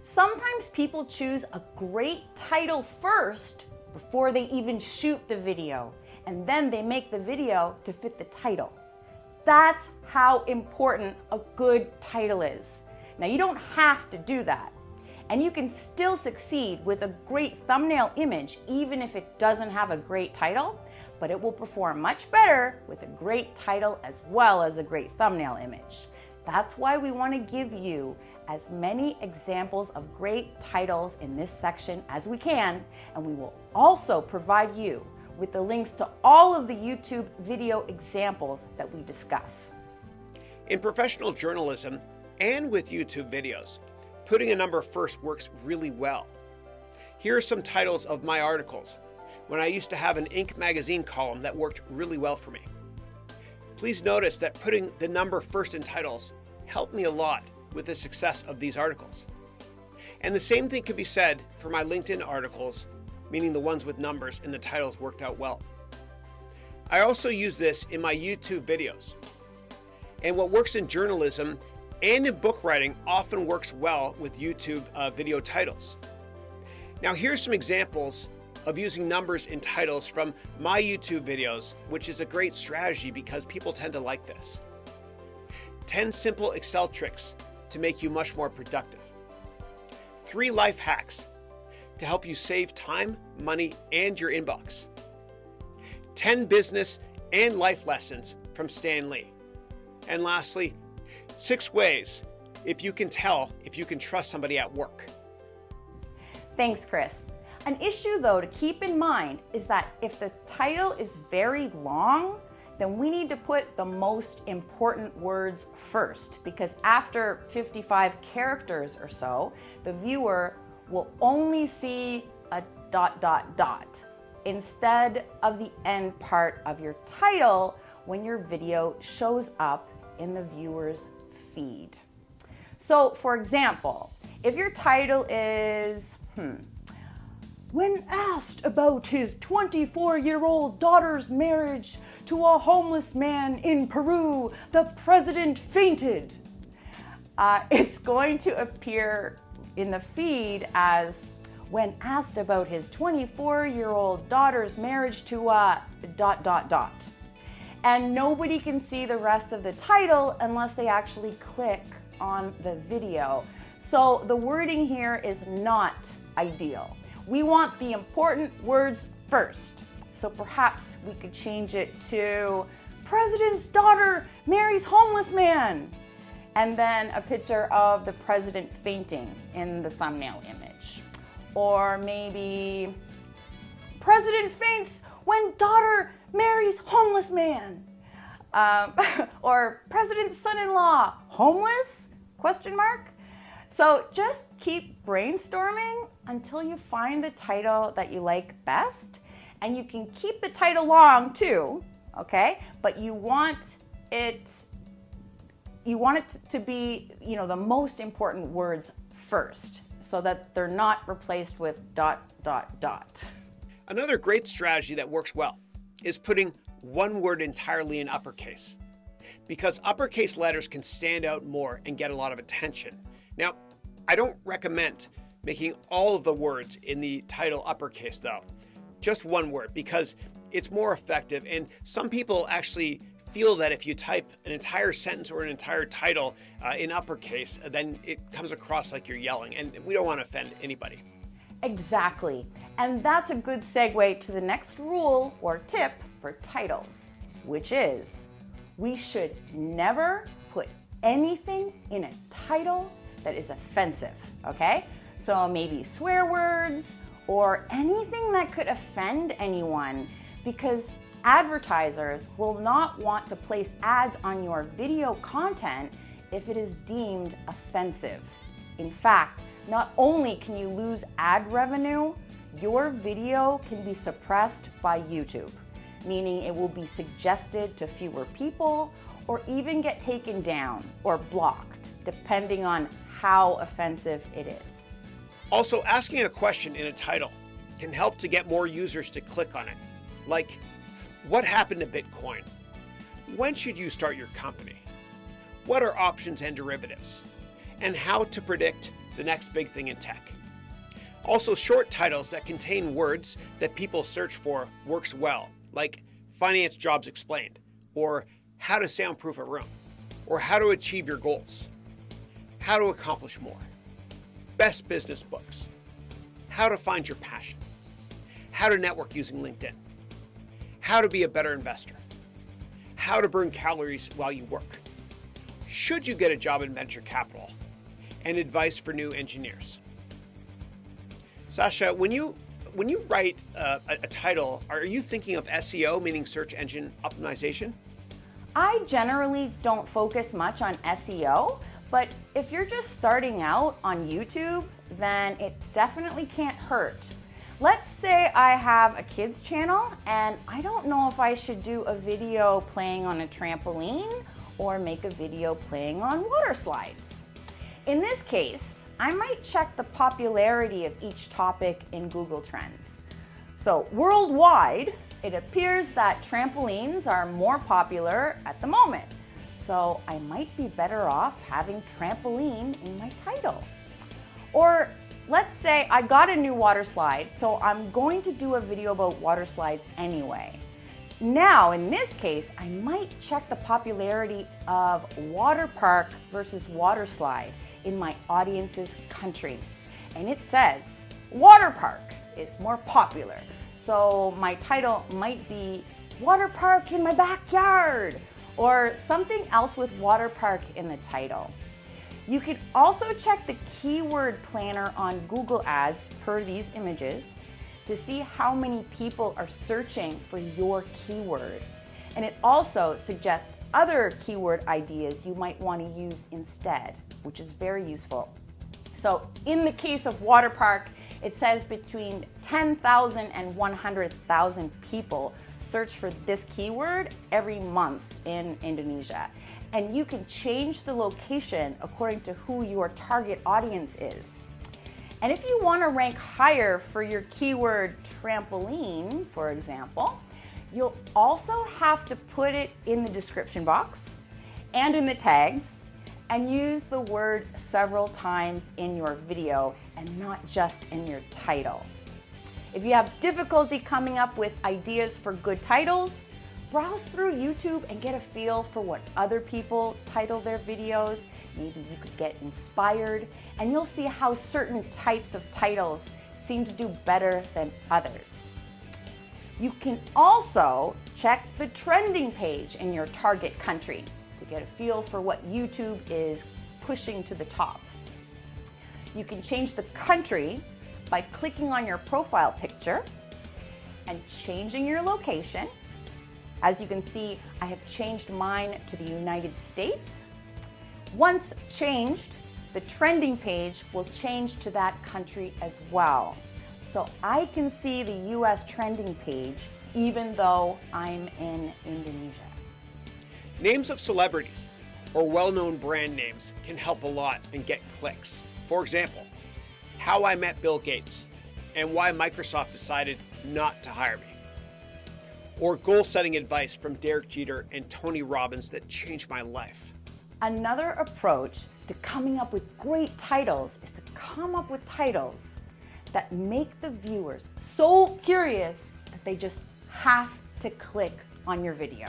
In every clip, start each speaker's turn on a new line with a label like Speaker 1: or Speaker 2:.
Speaker 1: Sometimes people choose a great title first before they even shoot the video, and then they make the video to fit the title. That's how important a good title is. Now, you don't have to do that, and you can still succeed with a great thumbnail image even if it doesn't have a great title, but it will perform much better with a great title as well as a great thumbnail image. That's why we want to give you as many examples of great titles in this section as we can, and we will also provide you with the links to all of the YouTube video examples that we discuss.
Speaker 2: In professional journalism and with YouTube videos, putting a number first works really well. Here are some titles of my articles when I used to have an Inc. magazine column that worked really well for me. Please notice that putting the number first in titles helped me a lot with the success of these articles. And the same thing can be said for my LinkedIn articles, meaning the ones with numbers and the titles worked out well. I also use this in my YouTube videos. And what works in journalism and in book writing often works well with YouTube video titles. Now here's some examples of using numbers in titles from my YouTube videos, which is a great strategy because people tend to like this. 10 simple Excel tricks to make you much more productive. 3 life hacks to help you save time, money, and your inbox. 10 business and life lessons from Stan Lee. And lastly, 6 ways if you can tell if you can trust somebody at work.
Speaker 1: Thanks, Chris. An issue, though, to keep in mind is that if the title is very long, then we need to put the most important words first, because after 55 characters or so, the viewer will only see a ... instead of the end part of your title when your video shows up in the viewer's feed. So, for example, if your title is, when asked about his 24-year-old daughter's marriage to a homeless man in Peru, the president fainted. It's going to appear in the feed as, when asked about his 24-year-old daughter's marriage to a ... And nobody can see the rest of the title unless they actually click on the video. So the wording here is not ideal. We want the important words first. So perhaps we could change it to President's daughter marries homeless man, and then a picture of the president fainting in the thumbnail image. Or maybe President faints when daughter marries homeless man. Or President's son-in-law homeless? ? So just keep brainstorming until you find the title that you like best. And you can keep the title long too, okay? But you want it to be, the most important words first, so that they're not replaced with ...
Speaker 2: Another great strategy that works well is putting one word entirely in uppercase, because uppercase letters can stand out more and get a lot of attention. Now, I don't recommend making all of the words in the title uppercase though, just one word, because it's more effective. And some people actually feel that if you type an entire sentence or an entire title in uppercase, then it comes across like you're yelling, and we don't want to offend anybody.
Speaker 1: Exactly. And that's a good segue to the next rule or tip for titles, which is we should never put anything in a title that is offensive, okay? So maybe swear words or anything that could offend anyone, because advertisers will not want to place ads on your video content if it is deemed offensive. In fact, not only can you lose ad revenue, your video can be suppressed by YouTube, meaning it will be suggested to fewer people or even get taken down or blocked, depending on how offensive it is.
Speaker 2: Also, asking a question in a title can help to get more users to click on it. Like, what happened to Bitcoin? When should you start your company? What are options and derivatives? And how to predict the next big thing in tech. Also, short titles that contain words that people search for works well, like Finance Jobs Explained, or How to Soundproof a Room, or How to Achieve Your Goals, How to Accomplish More, Best Business Books, How to Find Your Passion, How to Network Using LinkedIn, How to Be a Better Investor, How to Burn Calories While You Work, Should You Get a Job in Venture Capital, and Advice for New Engineers. Sasha, when you write a title, are you thinking of SEO, meaning search engine optimization?
Speaker 1: I generally don't focus much on SEO, but if you're just starting out on YouTube, then it definitely can't hurt. Let's say I have a kids channel and I don't know if I should do a video playing on a trampoline or make a video playing on water slides. In this case, I might check the popularity of each topic in Google Trends. So worldwide, it appears that trampolines are more popular at the moment. So I might be better off having trampoline in my title. Or let's say I got a new water slide, so I'm going to do a video about water slides anyway. Now, in this case, I might check the popularity of water park versus water slide in my audience's country. And it says water park is more popular. So my title might be Water Park in My Backyard, or something else with water park in the title. You could also check the keyword planner on Google Ads per these images to see how many people are searching for your keyword. And it also suggests other keyword ideas you might want to use instead, which is very useful. So in the case of water park, it says between 10,000 and 100,000 people search for this keyword every month in Indonesia. And you can change the location according to who your target audience is. And if you want to rank higher for your keyword trampoline, for example, you'll also have to put it in the description box and in the tags and use the word several times in your video and not just in your title. If you have difficulty coming up with ideas for good titles, browse through YouTube and get a feel for what other people title their videos. Maybe you could get inspired, and you'll see how certain types of titles seem to do better than others. You can also check the trending page in your target country to get a feel for what YouTube is pushing to the top. You can change the country by clicking on your profile picture and changing your location. As you can see, I have changed mine to the United States. Once changed, the trending page will change to that country as well. So I can see the US trending page even though I'm in Indonesia.
Speaker 2: Names of celebrities or well-known brand names can help a lot and get clicks. For example, How I Met Bill Gates and Why Microsoft Decided Not to Hire Me. Or goal-setting advice from Derek Jeter and Tony Robbins that changed my life.
Speaker 1: Another approach to coming up with great titles is to come up with titles that make the viewers so curious that they just have to click on your video.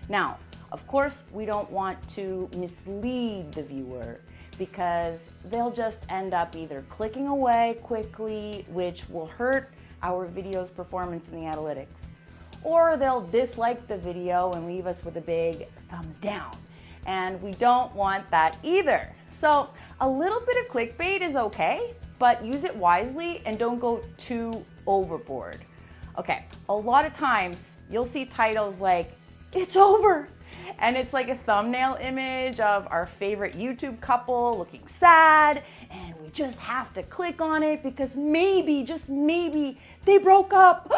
Speaker 1: Now, of course, we don't want to mislead the viewer because they'll just end up either clicking away quickly, which will hurt our video's performance in the analytics, or they'll dislike the video and leave us with a big thumbs down. And we don't want that either. So a little bit of clickbait is okay, but use it wisely and don't go too overboard. Okay, a lot of times you'll see titles like, "It's over," and it's like a thumbnail image of our favorite YouTube couple looking sad, and we just have to click on it because maybe, just maybe, they broke up.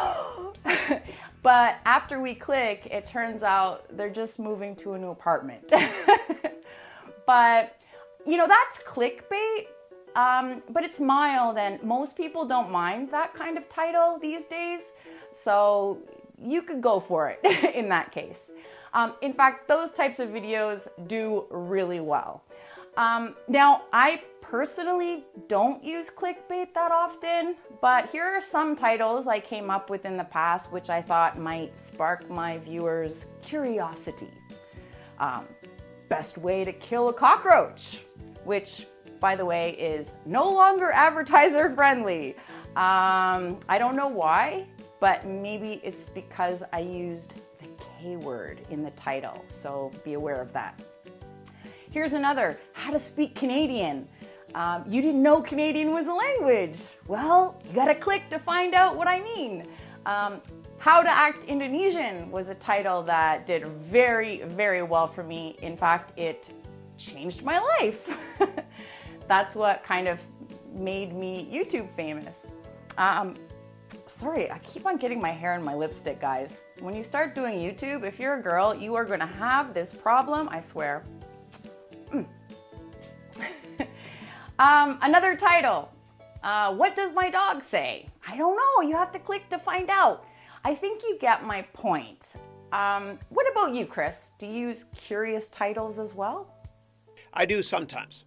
Speaker 1: But after we click, it turns out they're just moving to a new apartment. But, you know, that's clickbait, but it's mild, and most people don't mind that kind of title these days. So you could go for it in that case. In fact, those types of videos do really well. Now, I personally don't use clickbait that often, but here are some titles I came up with in the past which I thought might spark my viewers' curiosity. Best way to kill a cockroach, which, by the way, is no longer advertiser friendly. I don't know why, but maybe it's because I used the K word in the title, so be aware of that. Here's another, how to speak Canadian. You didn't know Canadian was a language. Well, you gotta click to find out what I mean. How to Act Indonesian was a title that did very, very well for me. In fact, it changed my life. That's what kind of made me YouTube famous. Sorry, I keep on getting my hair in my lipstick, guys. When you start doing YouTube, if you're a girl, you are gonna have this problem, I swear. Another title, what does my dog say? I don't know, you have to click to find out. I think you get my point. What about you, Chris? Do you use curious titles as well?
Speaker 2: I do sometimes.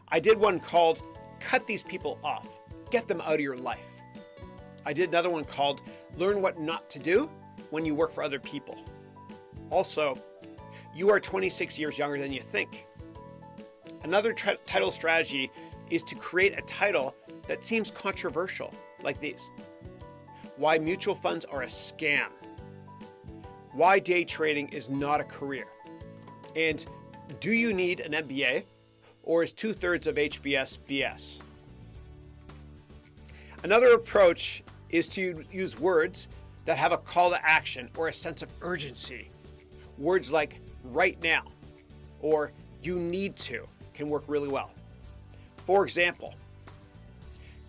Speaker 2: I did one called Cut These People Off, Get Them Out of Your Life. I did another one called Learn What Not to Do When You Work for Other People. Also, you are 26 years younger than you think. Another title strategy is to create a title that seems controversial, like these. Why mutual funds are a scam. Why day trading is not a career. And do you need an MBA, or is 2/3 of HBS BS? Another approach is to use words that have a call to action or a sense of urgency. Words like right now or you need to can work really well. For example,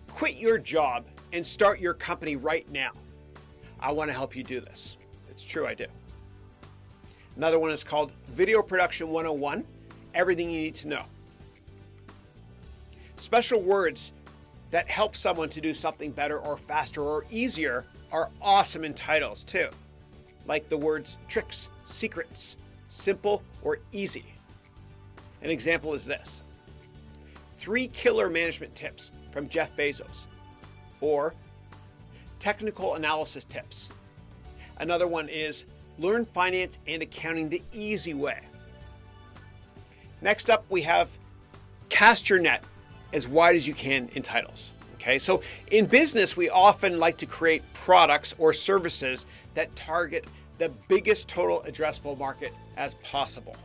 Speaker 2: quit your job and start your company right now. I want to help you do this. It's true, I do. Another one is called Video Production 101, Everything You Need to Know. Special words that help someone to do something better or faster or easier are awesome in titles too, like the words tricks, secrets, simple, or easy. An example is this: 3 killer management tips from Jeff Bezos, or technical analysis tips. Another one is learn finance and accounting the easy way. Next up, we have cast your net as wide as you can in titles. Okay, so in business, we often like to create products or services that target the biggest total addressable market as possible.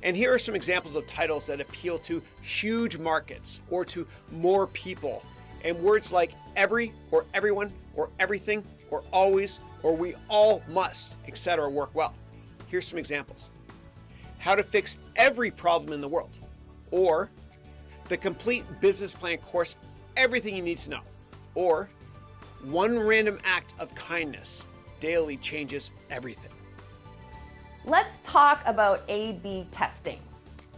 Speaker 2: And here are some examples of titles that appeal to huge markets or to more people. And words like every or everyone or everything or always or we all must, etc. work well. Here's some examples. How to fix every problem in the world, or the complete business plan course, everything you need to know, or one random act of kindness daily changes everything.
Speaker 1: Let's talk about A/B testing.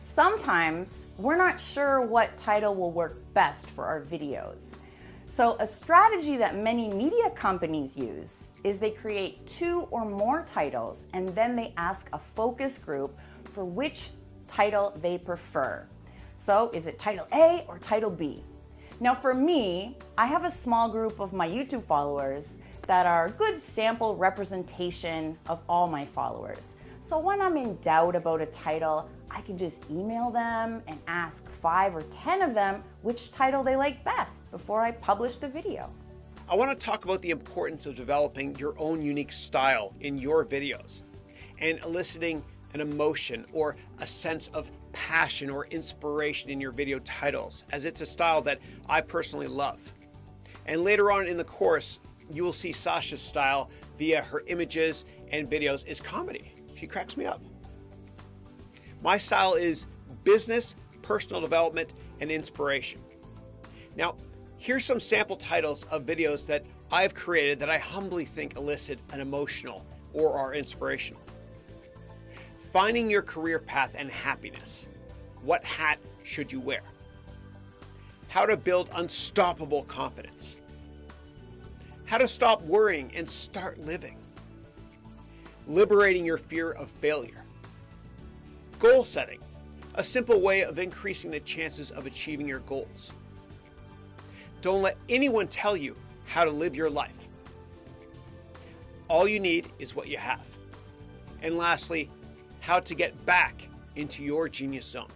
Speaker 1: Sometimes we're not sure what title will work best for our videos. So a strategy that many media companies use is they create 2 or more titles and then they ask a focus group for which title they prefer. So is it title A or title B? Now for me, I have a small group of my YouTube followers that are a good sample representation of all my followers. So when I'm in doubt about a title, I can just email them and ask 5 or 10 of them which title they like best before I publish the video.
Speaker 2: I want to talk about the importance of developing your own unique style in your videos and eliciting an emotion or a sense of passion or inspiration in your video titles, as it's a style that I personally love. And later on in the course, you will see Sasha's style via her images and videos is comedy. She cracks me up. My style is business, personal development, and inspiration. Now, here's some sample titles of videos that I've created that I humbly think elicit an emotional or are inspirational. Finding your career path and happiness. What hat should you wear? How to build unstoppable confidence. How to stop worrying and start living. Liberating your fear of failure. Goal setting. a simple way of increasing the chances of achieving your goals. Don't let anyone tell you how to live your life. All you need is what you have. And lastly, how to get back into your genius zone.